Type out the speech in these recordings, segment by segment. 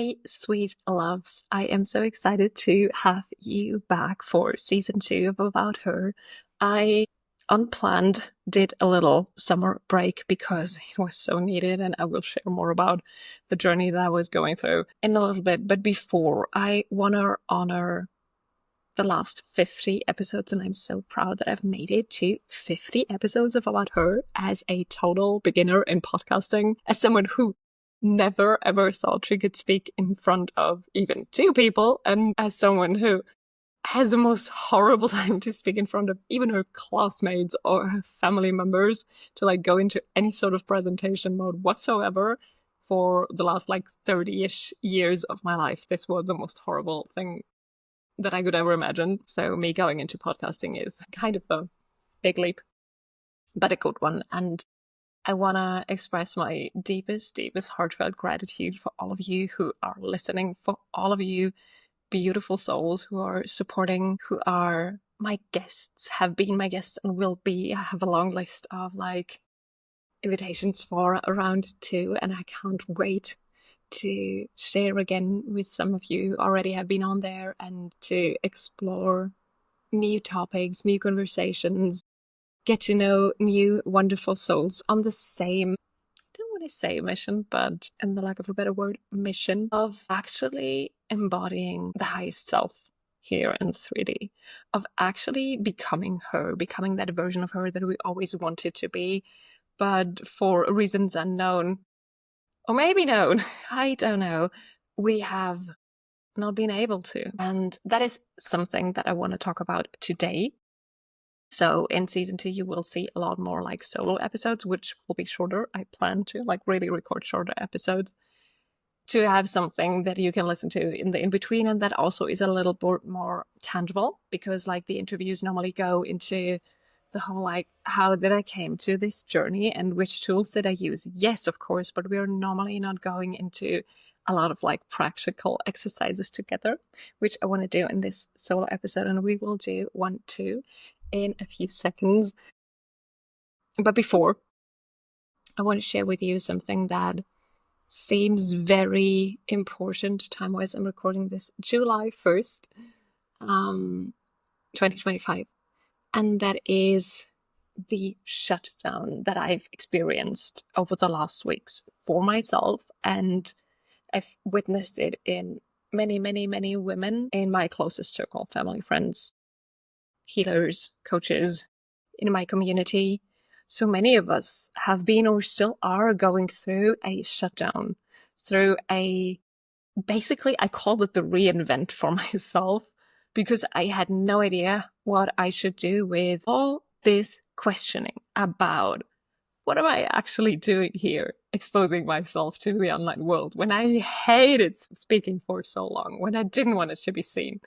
Hey, sweet loves. I am so excited to have you back for season 2 of About Her. I unplanned did a little summer break because it was so needed, and I will share more about the journey that I was going through in a little bit. But before, I want to honor the last 50 episodes, and I'm so proud that I've made it to 50 episodes of About Her as a total beginner in podcasting, as someone who never ever thought she could speak in front of even 2 people, and as someone who has the most horrible time to speak in front of even her classmates or her family members, to like go into any sort of presentation mode whatsoever. For the last like 30-ish years of my life, this was the most horrible thing that I could ever imagine. So me going into podcasting is kind of a big leap, but a good one. And I want to express my deepest heartfelt gratitude for all of you who are listening, for all of you beautiful souls who are supporting, who are my guests, have been my guests, and will be. I have a long list of like invitations for round 2, and I can't wait to share again with some of you already have been on there, and to explore new topics, new conversations, get to know new wonderful souls on the same, I don't want to say mission, but in the lack of a better word, mission of actually embodying the highest self here in 3D, of actually becoming her, becoming that version of her that we always wanted to be, but for reasons unknown, or maybe known, I don't know, we have not been able to. And that is something that I want to talk about today. So in season 2, you will see a lot more like solo episodes, which will be shorter. I plan to like really record shorter episodes to have something that you can listen to in the in-between, and that also is a little bit more tangible, because like the interviews normally go into the whole like, how did I came to this journey and which tools did I use? Yes, of course, but we're normally not going into a lot of like practical exercises together, which I want to do in this solo episode, and we will do 1, 2 in a few seconds. But before, I want to share with you something that seems very important time-wise. I'm recording this July 1st, 2025. And that is the shutdown that I've experienced over the last weeks for myself. And I've witnessed it in many, many, many women in my closest circle, family, friends, healers, coaches, in my community. So many of us have been or still are going through a shutdown, through a, basically I called it the reinvent for myself, because I had no idea what I should do with all this questioning about what am I actually doing here, exposing myself to the online world when I hated speaking for so long, when I didn't want it to be seen.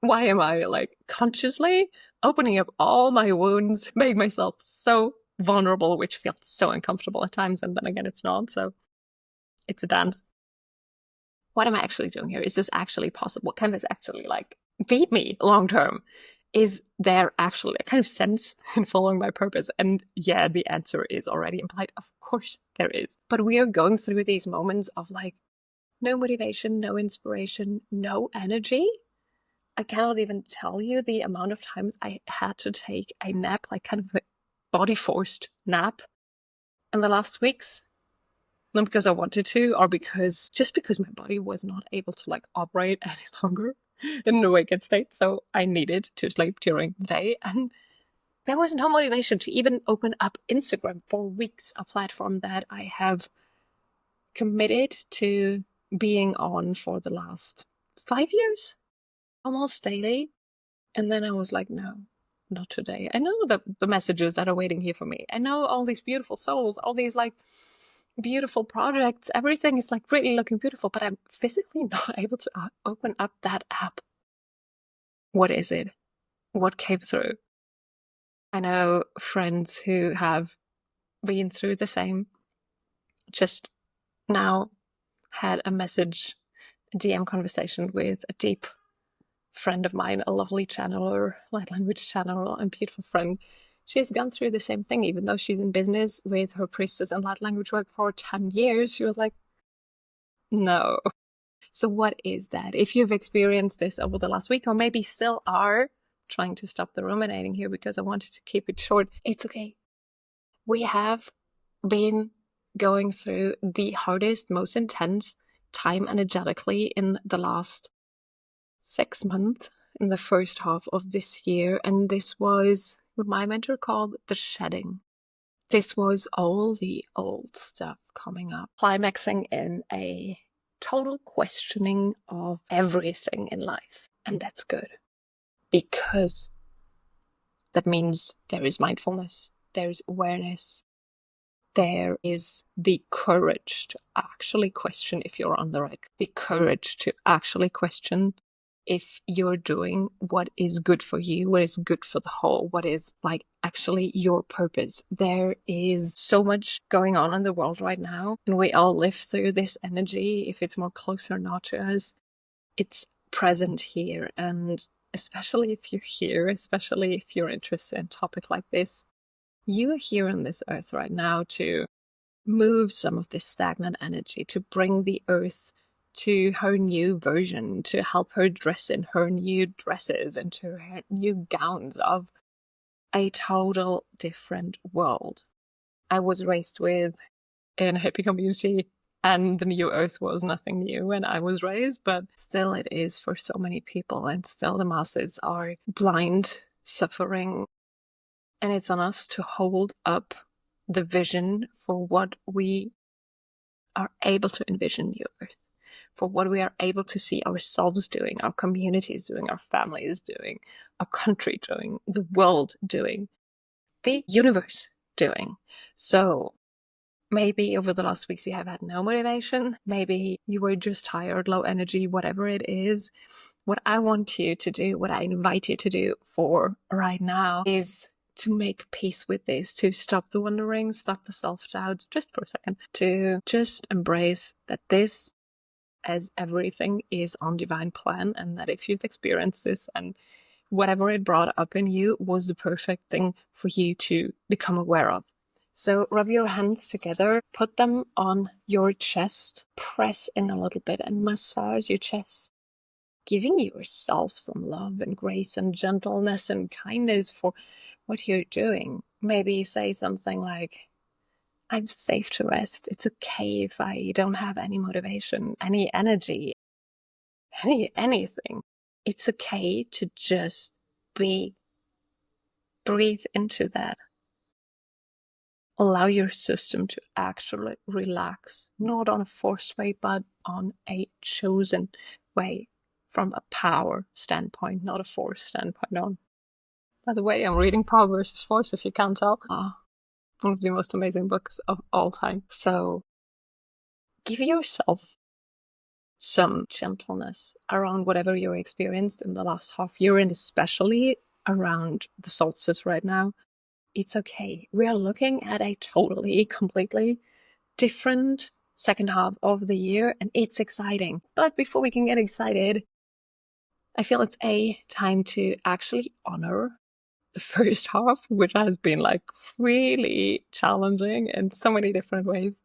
Why am I like consciously opening up all my wounds, making myself so vulnerable, which feels so uncomfortable at times, and then again it's not, so it's a dance. What am I actually doing here? Is this actually possible? Can this actually like feed me long term? Is there actually a kind of sense in following my purpose? And yeah, the answer is already implied. Of course there is. But we are going through these moments of like no motivation, no inspiration, no energy. I cannot even tell you the amount of times I had to take a nap, like kind of a body forced nap in the last weeks. Not because I wanted to, or because my body was not able to like operate any longer in an awakened state. So I needed to sleep during the day, and there was no motivation to even open up Instagram for weeks, a platform that I have committed to being on for the last 5 years, almost daily. And then I was like, no, not today. I know the messages that are waiting here for me. I know all these beautiful souls, all these like beautiful projects, everything is like really looking beautiful, but I'm physically not able to open up that app. What is it? What came through? I know friends who have been through the same. Just now had a message, a DM conversation with a deep friend of mine, a lovely channeler, light language channeler, and beautiful friend. She's gone through the same thing, even though she's in business with her priestess and light language work for 10 years. She was like, no, So what is that? If you've experienced this over the last week, or maybe still are trying to stop the ruminating here because I wanted to keep it short, it's okay. We have been going through the hardest, most intense time energetically in the last 6 months, in the first half of this year. And this was what my mentor called the shedding. This was all the old stuff coming up, climaxing in a total questioning of everything in life. And that's good, because that means there is mindfulness, there's awareness, there is the courage to actually question if you're on the right track, the courage to actually question if you're doing what is good for you, what is good for the whole, what is like actually your purpose. There is so much going on in the world right now, and we all live through this energy. If it's more close or not to us, it's present here. And especially if you're here, especially if you're interested in a topic like this, you are here on this earth right now to move some of this stagnant energy, to bring the earth to her new version, to help her dress in her new dresses, into her new gowns of a total different world. I was raised with in a hippie community, and the new earth was nothing new when I was raised, but still it is for so many people, and still the masses are blind, suffering, and it's on us to hold up the vision for what we are able to envision new earth, for what we are able to see ourselves doing, our communities doing, our families doing, our country doing, the world doing, the universe doing. So maybe over the last weeks you have had no motivation, maybe you were just tired, low energy, whatever it is. What I want you to do, what I invite you to do for right now, is to make peace with this, to stop the wondering, stop the self-doubt just for a second, to just embrace that this, as everything, is on divine plan, and that if you've experienced this and whatever it brought up in you was the perfect thing for you to become aware of. So rub your hands together, put them on your chest, press in a little bit and massage your chest, giving yourself some love and grace and gentleness and kindness for what you're doing. Maybe say something like, I'm safe to rest. It's okay if I don't have any motivation, any energy, anything. It's okay to just be. Breathe into that. Allow your system to actually relax, not on a forced way, but on a chosen way, from a power standpoint, not a force standpoint. On. By the way, I'm reading Power versus Force, if you can't tell. One of the most amazing books of all time. So give yourself some gentleness around whatever you experienced in the last half year, and especially around the solstice right now. It's okay. We are looking at a totally, completely different second half of the year, and it's exciting. But before we can get excited, I feel it's a time to actually honor the first half, which has been like really challenging in so many different ways.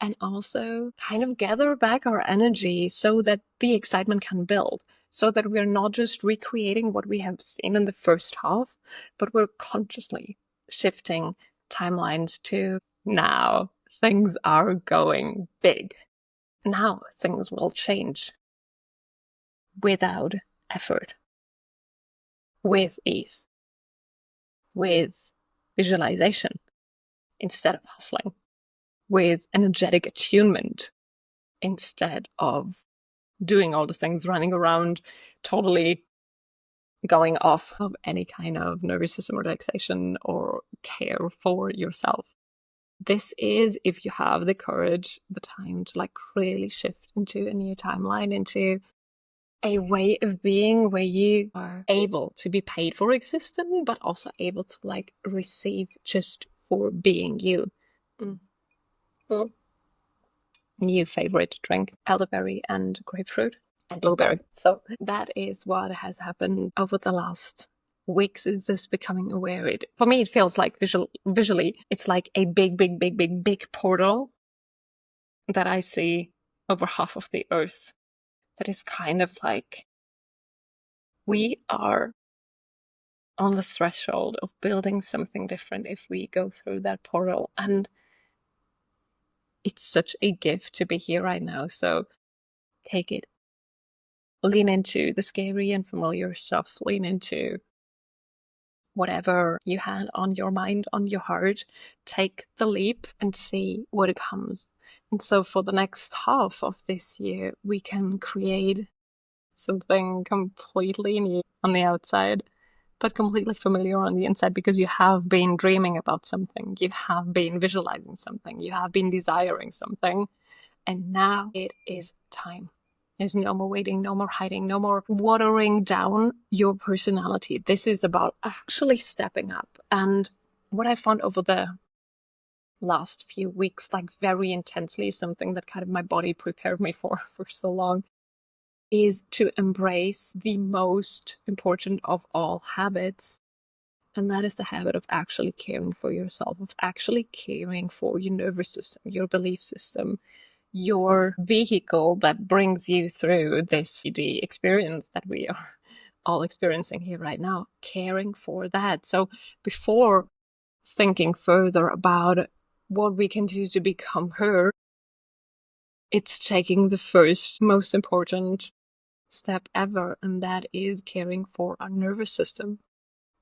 And also kind of gather back our energy so that the excitement can build, so that we're not just recreating what we have seen in the first half, but we're consciously shifting timelines to now. Things are going big. Now things will change without effort, with ease, with visualization instead of hustling, with energetic attunement instead of doing all the things, running around, totally going off of any kind of nervous system relaxation or care for yourself. This is, if you have the courage, the time to like really shift into a new timeline, into a way of being where you are able to be paid for existing, but also able to like receive just for being you. New favorite drink, elderberry and grapefruit and blueberry. So that is what has happened over the last weeks, is this becoming aware. For me, it feels like visually, it's like a big portal that I see over half of the earth. But it's kind of like we are on the threshold of building something different if we go through that portal. And it's such a gift to be here right now. So take it. Lean into the scary and familiar stuff. Lean into whatever you had on your mind, on your heart. Take the leap and see what it comes. And so for the next half of this year, we can create something completely new on the outside, but completely familiar on the inside, because you have been dreaming about something, you have been visualizing something, you have been desiring something, and now it is time. There's no more waiting, no more hiding, no more watering down your personality. This is about actually stepping up. And what I found over the last few weeks, like very intensely, something that kind of my body prepared me for so long, is to embrace the most important of all habits. And that is the habit of actually caring for yourself, of actually caring for your nervous system, your belief system, your vehicle that brings you through this experience that we are all experiencing here right now, caring for that. So before thinking further about what we can do to become her, it's taking the first most important step ever, and that is caring for our nervous system.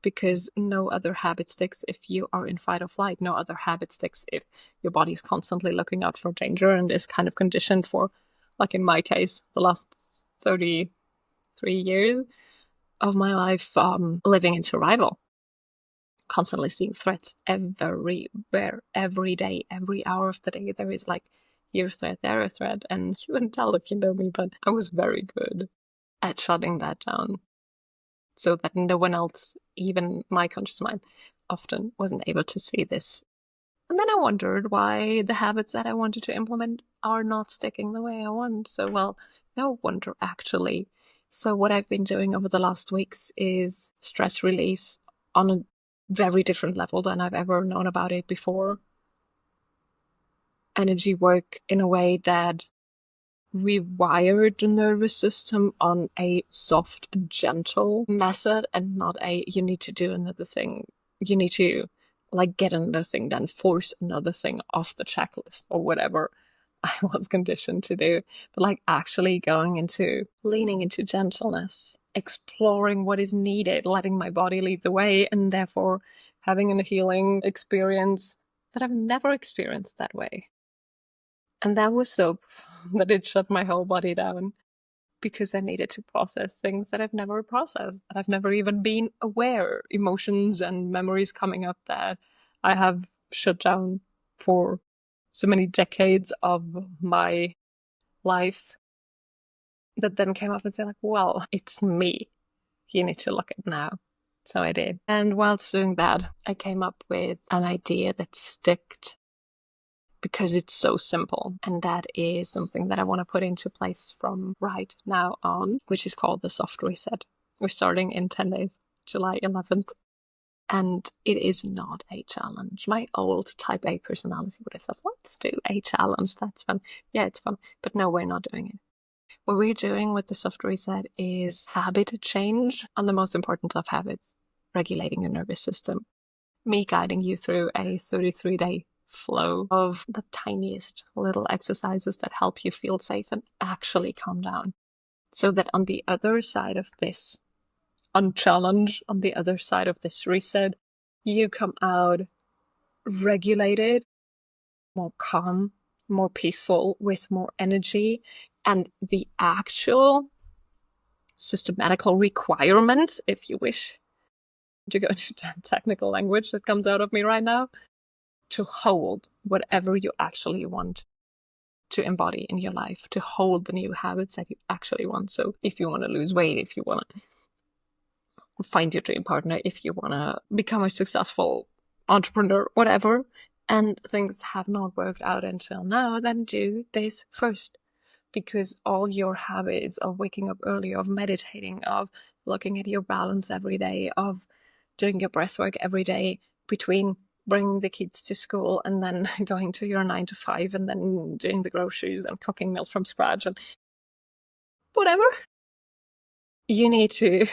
Because no other habit sticks if you are in fight or flight. No other habit sticks if your body is constantly looking out for danger and is kind of conditioned for, like in my case, the last 33 years of my life living in survival. Constantly seeing threats everywhere, every day, every hour of the day. There is like, here a threat, there a threat. And you wouldn't tell if you know me, but I was very good at shutting that down, so that no one else, even my conscious mind, often wasn't able to see this. And then I wondered why the habits that I wanted to implement are not sticking the way I want. So, well, no wonder actually. So what I've been doing over the last weeks is stress release on a very different level than I've ever known about it before. Energy work in a way that rewired the nervous system on a soft and gentle method, and not a you need to do another thing, you need to like get another thing done, force another thing off the checklist or whatever I was conditioned to do, but like actually going into leaning into gentleness, exploring what is needed, letting my body lead the way, and therefore having a healing experience that I've never experienced that way. And that was so profound that it shut my whole body down, because I needed to process things that I've never processed, that I've never even been aware, emotions and memories coming up that I have shut down for so many decades of my life, that then came up and said like, well, it's me you need to look at now. So I did. And whilst doing that, I came up with an idea that sticked, because it's so simple. And that is something that I want to put into place from right now on, which is called the soft reset. We're starting in 10 days, July 11th. And it is not a challenge. My old type A personality would have said, let's do a challenge. That's fun. Yeah, it's fun. But no, we're not doing it. What we're doing with the soft reset is habit change on the most important of habits, regulating your nervous system. Me guiding you through a 33-day flow of the tiniest little exercises that help you feel safe and actually calm down. So that on the other side of this unchallenge, on the other side of this reset, you come out regulated, more calm, more peaceful, with more energy, and the actual systematical requirements, if you wish to go into technical language that comes out of me right now, to hold whatever you actually want to embody in your life, to hold the new habits that you actually want. So if you want to lose weight, if you want to find your dream partner, if you want to become a successful entrepreneur, whatever, and things have not worked out until now, then do this first. Because all your habits of waking up early, of meditating, of looking at your balance every day, of doing your breath work every day, between bringing the kids to school and then going to your 9 to 5 and then doing the groceries and cooking meals from scratch, and whatever. You need to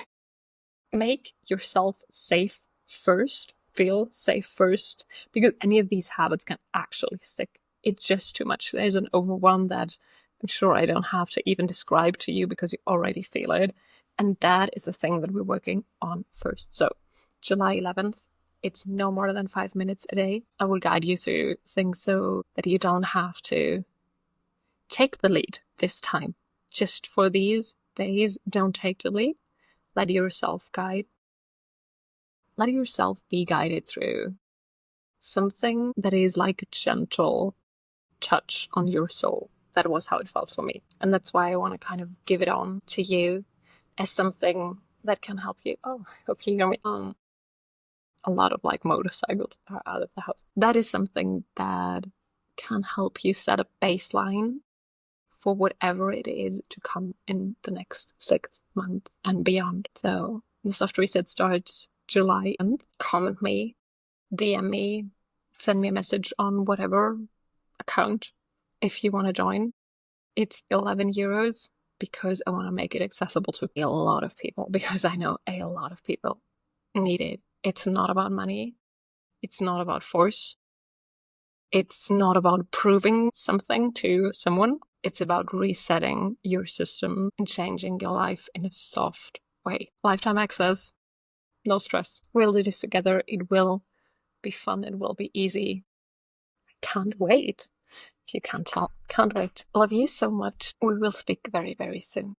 make yourself safe first, feel safe first, because any of these habits can actually stick. It's just too much. There's an overwhelm that I'm sure I don't have to even describe to you because you already feel it. And that is the thing that we're working on first. So, July 11th, it's no more than 5 minutes a day. I will guide you through things so that you don't have to take the lead this time. Just for these days, don't take the lead. Let yourself guide. Let yourself be guided through something that is like a gentle touch on your soul. That was how it felt for me. And that's why I want to kind of give it on to you as something that can help you. Oh, I hope you hear me. A lot of like motorcycles are out of the house. That is something that can help you set a baseline for whatever it is to come in the next 6 months and beyond. So the soft reset starts July, and comment me, DM me, send me a message on whatever account if you want to join. It's 11 euros because I want to make it accessible to a lot of people, because I know a lot of people need it. It's not about money. It's not about force. It's not about proving something to someone. It's about resetting your system and changing your life in a soft way. Lifetime access, no stress. We'll do this together. It will be fun. It will be easy. Can't wait. If you can't tell, can't wait. Love you so much. We will speak very, very soon.